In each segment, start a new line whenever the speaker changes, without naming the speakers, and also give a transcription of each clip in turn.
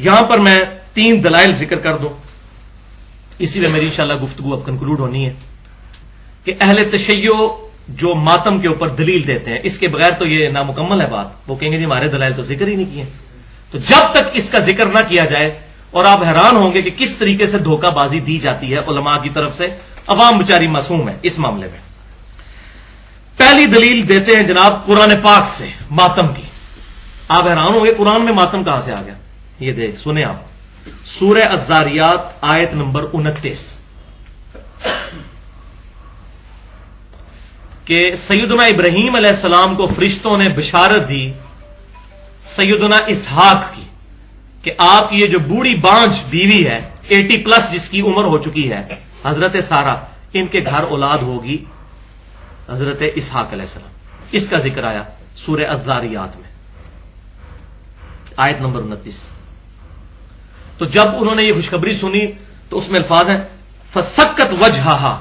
یہاں پر میں 3 دلائل ذکر کر دوں، اسی لیے میری انشاءاللہ گفتگو اب کنکلوڈ ہونی ہے کہ اہل تشیع جو ماتم کے اوپر دلیل دیتے ہیں، اس کے بغیر تو یہ نامکمل ہے بات. وہ کہیں گے جی ہمارے دلائل تو ذکر ہی نہیں کیے. تو جب تک اس کا ذکر نہ کیا جائے، اور آپ حیران ہوں گے کہ کس طریقے سے دھوکہ بازی دی جاتی ہے علماء کی طرف سے، عوام بیچاری معصوم ہے اس معاملے میں. پہلی دلیل دیتے ہیں جناب قرآن پاک سے ماتم کی. آپ حیران ہوں گے قرآن میں ماتم کہاں سے آ گیا. یہ دیکھ سنیں آپ، سورہ الذاریات آیت نمبر 29 کہ سیدنا ابراہیم علیہ السلام کو فرشتوں نے بشارت دی سیدنا اسحاق کی کہ آپ کی یہ جو بوڑھی بانجھ بیوی ہے 80+ جس کی عمر ہو چکی ہے، حضرت سارہ، ان کے گھر اولاد ہوگی حضرت اسحاق علیہ السلام. اس کا ذکر آیا سورہ الذاریات میں آیت نمبر 29. تو جب انہوں نے یہ خوشخبری سنی تو اس میں الفاظ ہیں فسکت وجہہا،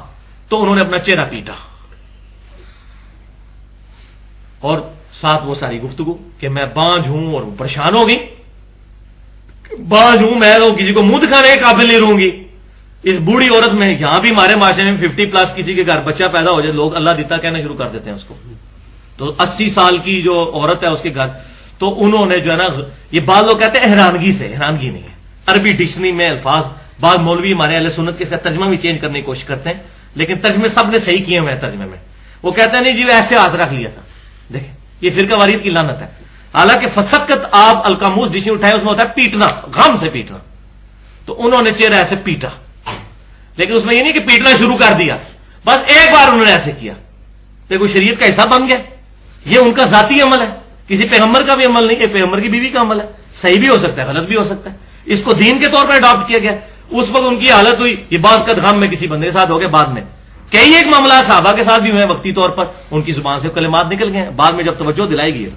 تو انہوں نے اپنا چہرہ پیٹا، اور ساتھ وہ ساری گفتگو کہ میں بانجھ ہوں اور پریشان ہوگی، بانجھ ہوں میں تو کسی کو منہ دکھانے کے قابل نہیں رہوں گی. اس بوڑھی عورت میں، یہاں بھی ہمارے معاشرے میں 50+ کسی کے گھر بچہ پیدا ہو جائے لوگ اللہ دیتا کہنا شروع کر دیتے ہیں اس کو. تو 80 سال کی جو عورت ہے اس کے گھر، تو انہوں نے جو ہے نا، یہ بعض لوگ کہتے ہیں حیرانگی سے، حیرانگی نہیں ہے. عربی ڈکشنری میں الفاظ، بعض مولوی ہمارے اہل سنت کے اس کا ترجمہ بھی چینج کرنے کی کوشش کرتے ہیں، لیکن ترجمے سب نے صحیح کیے ہوئے ہیں. ترجمے میں وہ کہتے ہیں نہیں جی وہ ایسے ہاتھ رکھ لیا تھا. دیکھیں یہ فرقہ واریت کی لعنت ہے. حالانکہ فسکت آپ القاموس ڈکشنری اٹھائے اس میں ہوتا ہے پیٹنا، غم سے پیٹنا. تو انہوں نے چہرہ ایسے پیٹا، لیکن اس میں یہ نہیں کہ پیٹنا شروع کر دیا، بس ایک بار انہوں نے ایسے کیا. دیکھو شریعت کا حصہ بن گیا. یہ ان کا ذاتی عمل ہے، کسی پیغمبر کا بھی عمل نہیں، ایک پیغمبر کی بیوی کا عمل ہے. صحیح بھی ہو سکتا ہے، غلط بھی ہو سکتا ہے. اس کو دین کے طور پر اڈاپٹ کیا گیا. اس وقت ان کی حالت ہوئی، یہ بعض کا غم میں کسی بندے کے ساتھ ہو گیا. بعد میں کئی ایک معاملات صحابہ کے ساتھ بھی ہوئے وقتی طور پر، ان کی زبان سے کلمات نکل گئے. بعد میں جب توجہ دلائی گئی،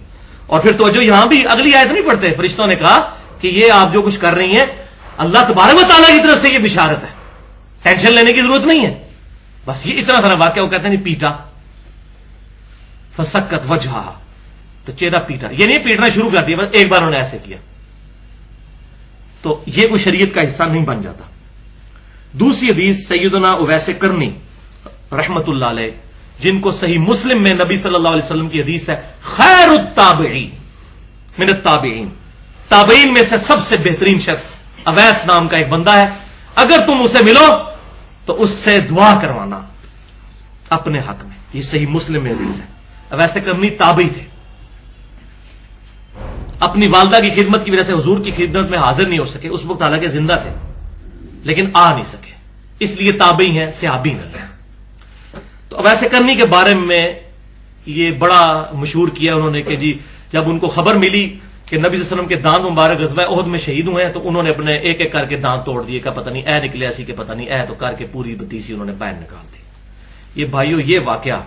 اور پھر توجہ یہاں بھی اگلی آیت نہیں پڑھتے، فرشتوں نے کہا کہ یہ آپ جو کچھ کر رہی ہیں اللہ تبارک و تعالیٰ کی طرف سے یہ بشارت ہے، ٹینشن لینے کی ضرورت نہیں ہے. بس یہ اتنا سارا واقعہ. وہ کہتے ہیں پیٹا، فسکت وجہہا، تو چہرہ پیٹا. یہ نہیں پیٹنا شروع کر دیا، بس ایک بار انہوں نے ایسے کیا. تو یہ کوئی شریعت کا حصہ نہیں بن جاتا. دوسری حدیث سیدنا اویس کرنی رحمت اللہ علیہ، جن کو صحیح مسلم میں نبی صلی اللہ علیہ وسلم کی حدیث ہے خیر التابعین من التابعین، تابعین میں سے سب سے بہترین شخص اویس نام کا ایک بندہ ہے. اگر تم اسے ملو تو اس سے دعا کروانا اپنے حق میں. یہ صحیح مسلم میں حدیث ہے. اویس کرنی تابعی تھے، اپنی والدہ کی خدمت کی وجہ سے حضور کی خدمت میں حاضر نہیں ہو سکے. اس وقت حالانکہ زندہ تھے لیکن آ نہیں سکے، اس لیے تابعی ہیں، صحابی نہیں ہیں. تو اویس کرنی کے بارے میں یہ بڑا مشہور کیا انہوں نے کہ جی جب ان کو خبر ملی کہ نبی صلی اللہ علیہ وسلم کے دانت مبارک غزوہ احد میں شہید ہوئے ہیں، تو انہوں نے اپنے ایک ایک کر کے دانت توڑ دیے. کا پتہ نہیں اے نکلے ایسی، کہ پتہ نہیں اے، تو کر کے پوری بتیسی انہوں نے باہر نکال دی. یہ بھائیو یہ واقعہ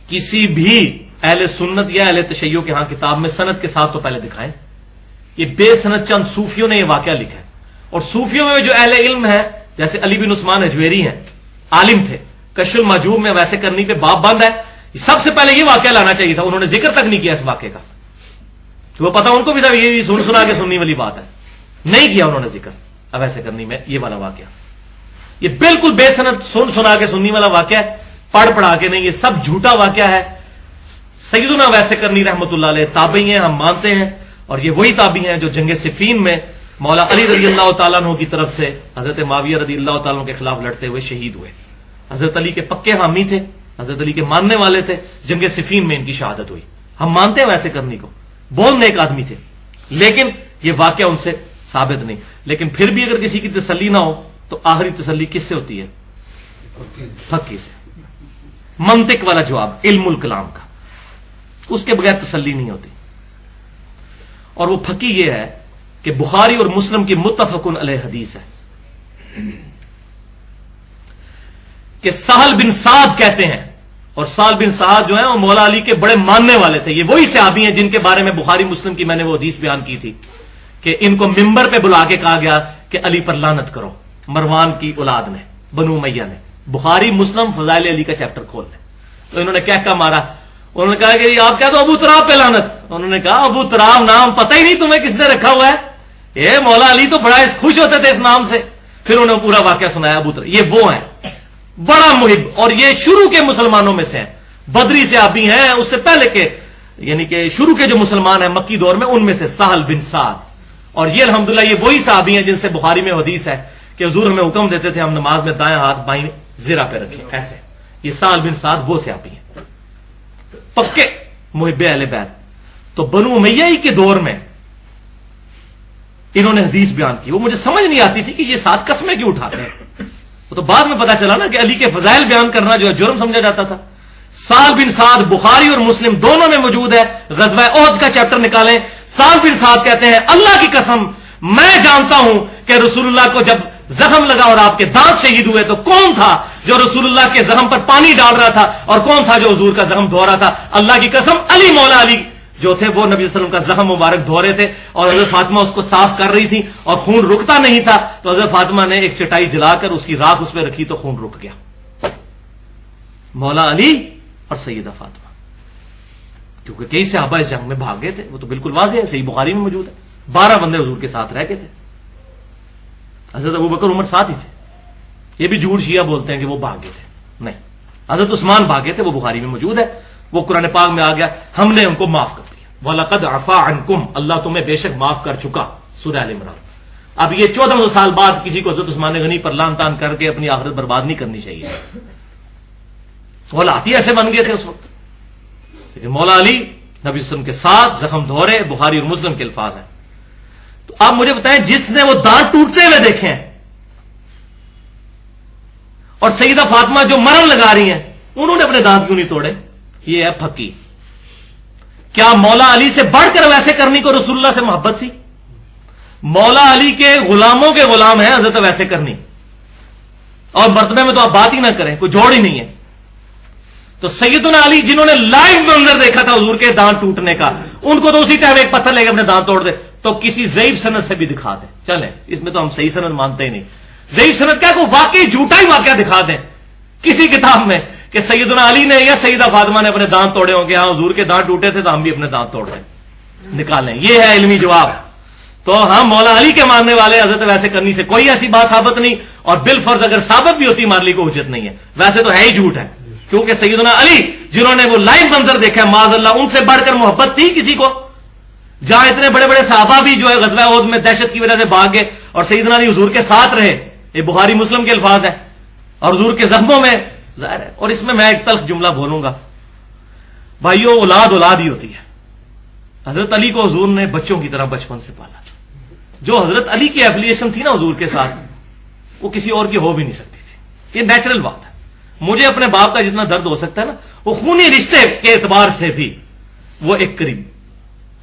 کسی بھی اہل سنت یا اہل تشیع کے ہاں کتاب میں سند کے ساتھ تو پہلے دکھائیں. یہ بے سند چند صوفیوں نے یہ واقعہ لکھا ہے. اور صوفیوں میں جو اہل علم ہے جیسے علی بن عثمان اجویری ہیں، عالم تھے، کشف المحجوب میں ویسے کرنی پہ باب بند ہے. سب سے پہلے یہ واقعہ لانا چاہیے تھا، انہوں نے ذکر تک نہیں کیا اس واقعے کا. تو وہ پتا ان کو بھی تھا یہ سن سنا کے سننی والی بات ہے، نہیں کیا انہوں نے ذکر. اب ایسے کرنی میں یہ والا واقعہ، یہ بالکل بے سند سن سنا کے سننی والا واقعہ ہے، پڑھ پڑھا کے نہیں. یہ سب جھوٹا واقعہ ہے. سیدنا ویسے کرنی رحمت اللہ علیہ تابعی ہیں، ہم مانتے ہیں، اور یہ وہی تابعی ہیں جو جنگ صفین میں مولا علی رضی اللہ تعالیٰ عنہ کی طرف سے حضرت معاویہ رضی اللہ تعالیٰ عنہ کے خلاف لڑتے ہوئے شہید ہوئے. حضرت علی کے پکے حامی تھے، حضرت علی کے ماننے والے تھے. جنگ صفین میں ان کی شہادت ہوئی. ہم مانتے ہیں ویسے کرنی کو، بولنے ایک آدمی تھے، لیکن یہ واقعہ ان سے ثابت نہیں. لیکن پھر بھی اگر کسی کی تسلی نہ ہو تو آخری تسلی کس سے ہوتی ہے؟ فقی سے. منطق والا جواب، علم الکلام کا، اس کے بغیر تسلی نہیں ہوتی. اور وہ فقی یہ ہے کہ بخاری اور مسلم کی متفق علیہ حدیث ہے کہ سہل بن سعد کہتے ہیں، اور سہل بن سعد جو ہیں وہ مولا علی کے بڑے ماننے والے تھے. یہ وہی صحابی ہیں جن کے بارے میں بخاری مسلم کی میں نے وہ حدیث بیان کی تھی کہ ان کو ممبر پہ بلا کے کہا گیا کہ علی پر لعنت کرو، مروان کی اولاد نے، بنو امیہ نے. بخاری مسلم فضائل علی کا چیپٹر کھول لیں. تو انہوں نے کہہ مارا، انہوں نے کہا کہ آپ کہہ دو ابو تراب پہ لعنت. انہوں نے کہا ابو تراب نام پتہ ہی نہیں تمہیں کس نے رکھا ہوا ہے. اے مولا علی تو بڑا خوش ہوتے تھے اس نام سے. پھر انہوں نے پورا واقعہ سنایا. ابو طلحہ یہ وہ ہیں بڑا محب, اور یہ شروع کے مسلمانوں میں سے ہیں, بدری سے صحابی ہیں, اس سے پہلے کے یعنی کہ شروع کے جو مسلمان ہیں مکی دور میں, ان میں سے سہل بن سعد. اور یہ الحمدللہ یہ وہی صحابی ہیں جن سے بخاری میں حدیث ہے کہ حضور ہمیں حکم دیتے تھے ہم نماز میں دائیں ہاتھ بائیں زرہ پہ رکھیں ایسے. یہ سہل بن سعد وہ صحابی ہیں پکے محب اہل بیت. تو بنو امیہ ہی کے دور میں انہوں نے حدیث بیان کی. وہ مجھے سمجھ نہیں آتی تھی کہ یہ 7 قسمیں کیوں اٹھاتے ہیں. وہ تو بعد میں پتا چلا نا کہ علی کے فضائل بیان کرنا جو ہے جرم سمجھا جاتا تھا. سہل بن سعد بخاری اور مسلم دونوں میں موجود ہے. غزوہ احد کا چیپٹر نکالیں. سہل بن سعد کہتے ہیں اللہ کی قسم میں جانتا ہوں کہ رسول اللہ کو جب زخم لگا اور آپ کے دانت شہید ہوئے تو کون تھا جو رسول اللہ کے زخم پر پانی ڈال رہا تھا اور کون تھا جو حضور کا زخم دھو رہا تھا. اللہ کی قسم علی مولا علی جو تھے وہ نبی صلی اللہ علیہ وسلم کا زخم مبارک دھو رہے تھے اور حضرت فاطمہ اس کو صاف کر رہی تھی اور خون رکتا نہیں تھا. تو حضرت فاطمہ نے ایک چٹائی جلا کر اس کی راکھ اس پہ رکھی تو خون رک گیا. مولا علی اور سیدہ فاطمہ, کیونکہ کئی صحابہ اس جنگ میں بھاگ گئے تھے. وہ تو بالکل واضح ہے, صحیح بخاری میں موجود ہے. 12 بندے حضور کے ساتھ رہ گئے تھے. حضرت ابوبکر عمر ساتھ ہی تھے. یہ بھی جھوٹ شیعہ بولتے ہیں کہ وہ بھاگ گئے تھے, نہیں. حضرت عثمان بھاگے تھے, وہ بخاری میں موجود ہے. وہ قرآن پاک میں آ گیا ہم نے ان کو معاف کر دیا. وَلَقَدْ عَفَا عَنْكُمْ اللہ تمہیں بے شک معاف کر چکا. سورہ آل عمران. اب یہ 1400 سال بعد کسی کو حضرت عثمان غنی پر لعن طعن کر کے اپنی آخرت برباد نہیں کرنی چاہیے. وہ لاتی ایسے بن گئے تھے اس وقت. لیکن مولا علی نبی صلی اللہ علیہ وسلم کے ساتھ زخم دھورے, بخاری اور مسلم کے الفاظ ہیں. تو آپ مجھے بتائیں جس نے وہ دانت ٹوٹتے ہوئے دیکھے ہیں اور سیدہ فاطمہ جو مرن لگا رہی ہیں انہوں نے اپنے دانت کیوں نہیں توڑے؟ یہ ہے پھکی. کیا مولا علی سے بڑھ کر ویسے کرنی کو رسول اللہ سے محبت تھی؟ مولا علی کے غلاموں کے غلام ہیں حضرت ویسے کرنی, اور مرتبے میں تو آپ بات ہی نہ کریں, کوئی جوڑ ہی نہیں ہے. تو سیدنا علی جنہوں نے لائیو منظر دیکھا تھا حضور کے دانت ٹوٹنے کا, ان کو تو اسی ٹائم ایک پتھر لے کے اپنے دانت توڑ دے. تو کسی ضعیف سند سے بھی دکھا دیں, چلیں اس میں تو ہم صحیح سند مانتے ہی نہیں. ضعیف سند کیا کو واقعی جھوٹا ہی واقعہ دکھا دیں کسی کتاب میں کہ سیدنا علی نے یا سیدہ فاطمہ نے اپنے دانت توڑے ہوں کہ ہاں حضور کے دانت ٹوٹے تھے تو ہم بھی اپنے دانت توڑ دیں, نکالیں. یہ ہے علمی جواب. تو ہم مولا علی کے ماننے والے حضرت ویسے کرنی سے کوئی ایسی بات ثابت نہیں, اور بالفرض اگر ثابت بھی ہوتی ہمارے لیے کوئی حجت نہیں ہے. ویسے تو ہے ہی جھوٹ ہے, کیونکہ سیدنا علی جنہوں نے وہ لائیو منظر دیکھا معاذ اللہ, ان سے بڑھ کر محبت تھی کسی کو؟ جہاں اتنے بڑے بڑے صحابہ بھی جو ہے غزوہ احد میں دہشت کی وجہ سے بھاگ گئے اور سیدنا علی حضور کے ساتھ رہے. یہ بخاری مسلم کے الفاظ ہیں. اور حضور کے زخموں میں ظاہر ہے. اور اس میں ایک تلخ جملہ بولوں گا, بھائیوں اولاد اولاد ہی ہوتی ہے. حضرت علی کو حضور نے بچوں کی طرح بچپن سے پالا. جو حضرت علی کی ایفیلیشن تھی نا حضور کے ساتھ, وہ کسی اور کی ہو بھی نہیں سکتی تھی. یہ نیچرل بات ہے. مجھے اپنے باپ کا جتنا درد ہو سکتا ہے نا, وہ خونی رشتے کے اعتبار سے بھی وہ ایک قریب.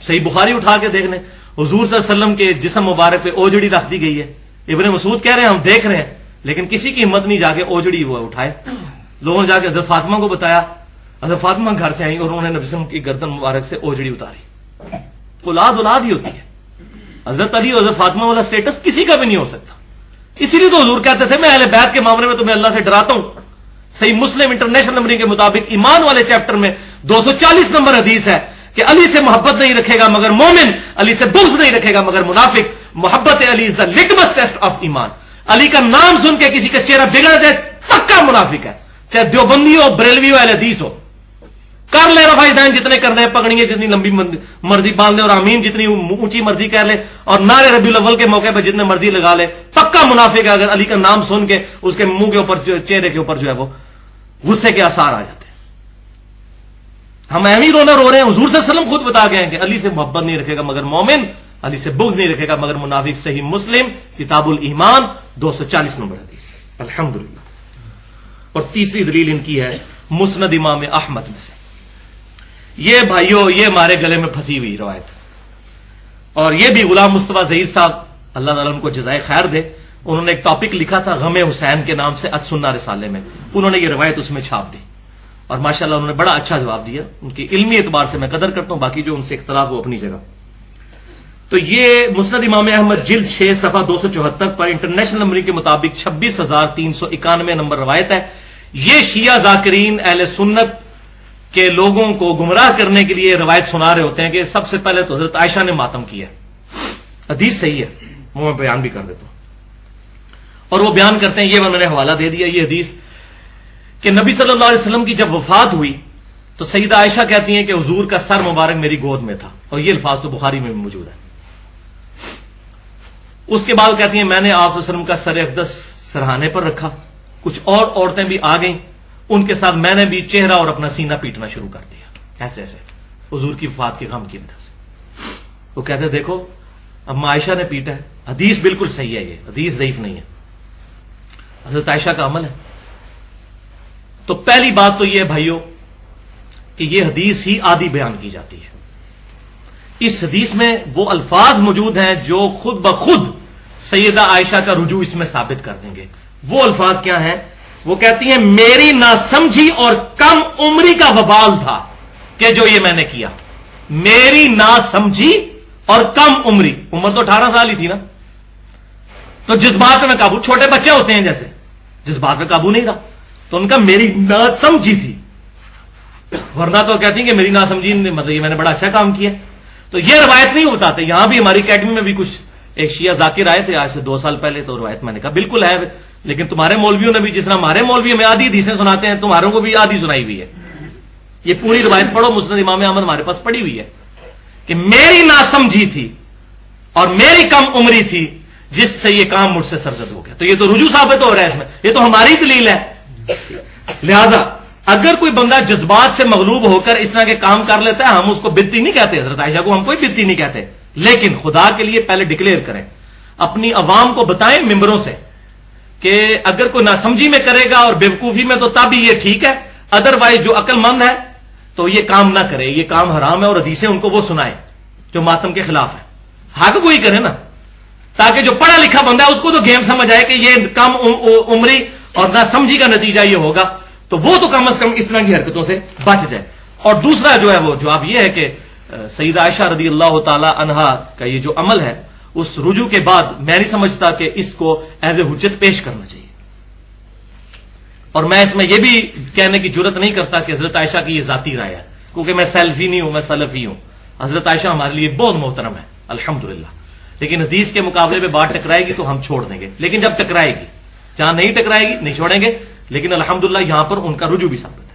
صحیح بخاری اٹھا کے دیکھ لیں, حضور صلی اللہ علیہ وسلم کے جسم مبارک پہ اوجڑی رکھ دی گئی ہے. ابن مسعود کہہ رہے ہیں ہم دیکھ رہے ہیں, لیکن کسی کی ہمت نہیں جا کے اوجڑی وہ اٹھائے. لوگوں نے جا کے حضرت فاطمہ کو بتایا, حضرت فاطمہ گھر سے آئی اور انہوں نے نبی صلی اللہ علیہ وسلم کی گردن مبارک سے اوجڑی اتاری. اولاد اولاد ہی ہوتی ہے. حضرت علی اور حضرت فاطمہ والا سٹیٹس کسی کا بھی نہیں ہو سکتا. اسی لیے تو حضور کہتے تھے میں اہل بیت کے معاملے میں تمہیں اللہ سے ڈراتا ہوں. صحیح مسلم انٹرنیشنل نمبرنگ کے مطابق ایمان والے چیپٹر میں 240 نمبر حدیث ہے کہ علی سے محبت نہیں رکھے گا مگر مومن, علی سے بغض نہیں رکھے گا مگر منافق. محبت علی از دا لٹمس ٹیسٹ آف ایمان. علی کا نام سن کے کسی کا چہرہ بگڑ جائے پکا منافق ہے, چاہے دیوبندی ہو, بریلوی ہو, اہل حدیث ہو. کر لے رفع دین جتنے کرنے ہیں, پگڑیاں جتنی لمبی مرضی باندھ لے, اور آمین جتنی اونچی مرضی کہہ لے, اور نعرے ربیع الاول کے موقع پہ جتنے مرضی لگا لے, پکا منافق ہے اگر علی کا نام سن کے اس کے منہ کے اوپر چہرے کے اوپر جو ہے وہ غصے کے آثار آ جاتے ہیں. ہم اہمی رونا رو رہے ہیں. حضور صلی اللہ علیہ وسلم خود بتا گئے ہیں کہ علی سے محبت نہیں رکھے گا مگر مومن, علی سے بغض نہیں رکھے گا مگر منافق. صحیح مسلم کتاب الایمان 240 نمبر حدیث. الحمدللہ. اور تیسری دلیل ان کی ہے مسند امام احمد میں سے. یہ بھائیوں یہ ہمارے گلے میں پھنسی ہوئی روایت, اور یہ بھی غلام مصطفیٰ ظہیر صاحب اللہ تعالیٰ ان کو جزائے خیر دے, انہوں نے ایک ٹاپک لکھا تھا غم حسین کے نام سے السنہ رسالے میں. انہوں نے یہ روایت اس میں چھاپ دی اور ماشاءاللہ انہوں نے بڑا اچھا جواب دیا. ان کی علمی اعتبار سے میں قدر کرتا ہوں, باقی جو ان سے اختلاف ہو اپنی جگہ. تو یہ مسند امام احمد جلد 6 صفحہ 274 پر انٹرنیشنل نمبرنگ کے مطابق 26,391 نمبر روایت ہے. یہ شیعہ ذاکرین اہل سنت کے لوگوں کو گمراہ کرنے کے لیے روایت سنا رہے ہوتے ہیں کہ سب سے پہلے تو حضرت عائشہ نے ماتم کیا. حدیث صحیح ہے، وہ میں بیان بھی کر دیتا ہوں. اور وہ بیان کرتے ہیں، یہ میں نے حوالہ دے دیا یہ حدیث، کہ نبی صلی اللہ علیہ وسلم کی جب وفات ہوئی تو سیدہ عائشہ کہتی ہیں کہ حضور کا سر مبارک میری گود میں تھا، اور یہ الفاظ تو بخاری میں بھی موجود ہے. اس کے بعد کہتی ہیں میں نے آپ صلی اللہ علیہ وسلم کا سر اقدس سرہانے پر رکھا، کچھ اور عورتیں بھی آ گئیں، ان کے ساتھ میں نے بھی چہرہ اور اپنا سینہ پیٹنا شروع کر دیا، ایسے ایسے حضور کی وفات کے غم کی وجہ سے. وہ کہتے ہیں دیکھو اما عائشہ نے پیٹا ہے، حدیث بالکل صحیح ہے، یہ حدیث ضعیف نہیں ہے، حضرت عائشہ کا عمل ہے. تو پہلی بات تو یہ ہے بھائیوں کہ یہ حدیث ہی آدھی بیان کی جاتی ہے. اس حدیث میں وہ الفاظ موجود ہیں جو خود بخود سیدہ عائشہ کا رجوع اس میں ثابت کر دیں گے. وہ الفاظ کیا ہیں؟ وہ کہتی ہیں میری ناسمجھی اور کم عمری کا وبال تھا کہ جو یہ میں نے کیا. میری ناسمجھی اور کم عمری، عمر تو 18 سال ہی تھی نا، تو جذبات میں قابو، چھوٹے بچے ہوتے ہیں جیسے، جذبات میں قابو نہیں رہا، تو ان کا میری ناسمجھی تھی. ورنہ تو کہتی ہیں کہ میری ناسمجھی مطلب یہ میں نے بڑا اچھا کام کیا. تو یہ روایت نہیں بتاتے. یہاں بھی ہماری اکیڈمی میں بھی کچھ ایک شیعہ ذاکر آئے تھے آج سے 2 سال پہلے، تو روایت میں نے کہا بالکل ہے، لیکن تمہارے مولویوں نے بھی جس طرح ہمارے مولوی ہمیں آدھی حدیثیں سناتے ہیں، تمہاروں کو بھی آدھی سنائی ہوئی ہے. یہ پوری روایت پڑھو، مسند امام احمد ہمارے پاس پڑی ہوئی ہے کہ میری ناسمجھی تھی اور میری کم عمری تھی جس سے یہ کام مجھ سے سرزد ہو گیا. تو یہ تو رجوع ثابت ہو رہا ہے اس میں، یہ تو ہماری دلیل ہے. لہذا اگر کوئی بندہ جذبات سے مغلوب ہو کر اس طرح کے کام کر لیتا ہے، ہم اس کو بدتی نہیں کہتے، حضرت عائشہ کو ہم کوئی بدتی نہیں کہتے، لیکن خدا کے لیے پہلے ڈکلیئر کریں، اپنی عوام کو بتائیں ممبروں سے کہ اگر کوئی ناسمجھی میں کرے گا اور بیوقوفی میں تو تب یہ ٹھیک ہے، ادروائز جو عقل مند ہے تو یہ کام نہ کرے، یہ کام حرام ہے، اور حدیثیں ان کو وہ سنائے جو ماتم کے خلاف ہے. حق کوئی کرے نا، تاکہ جو پڑھا لکھا بندہ ہے اس کو تو گیم سمجھ آئے کہ یہ کم عمری اور ناسمجھی کا نتیجہ یہ ہوگا، تو وہ تو کم از کم اس طرح کی حرکتوں سے بچ جائے. اور دوسرا جو ہے وہ جواب یہ ہے کہ سیدہ عائشہ رضی اللہ تعالی عنہا کا یہ جو عمل ہے، اس رجوع کے بعد میں نہیں سمجھتا کہ اس کو ایز اے حجت پیش کرنا چاہیے. اور میں اس میں یہ بھی کہنے کی جرت نہیں کرتا کہ حضرت عائشہ کی یہ ذاتی رائے ہے، کیونکہ میں سیلفی نہیں ہوں، میں سلفی ہوں. حضرت عائشہ ہمارے لیے بہت محترم ہے الحمدللہ، لیکن حدیث کے مقابلے میں بات ٹکرائے گی تو ہم چھوڑ دیں گے، لیکن جب ٹکرائے گی، جہاں نہیں ٹکرائے گی نہیں چھوڑیں گے. لیکن الحمدللہ یہاں پر ان کا رجوع بھی ثابت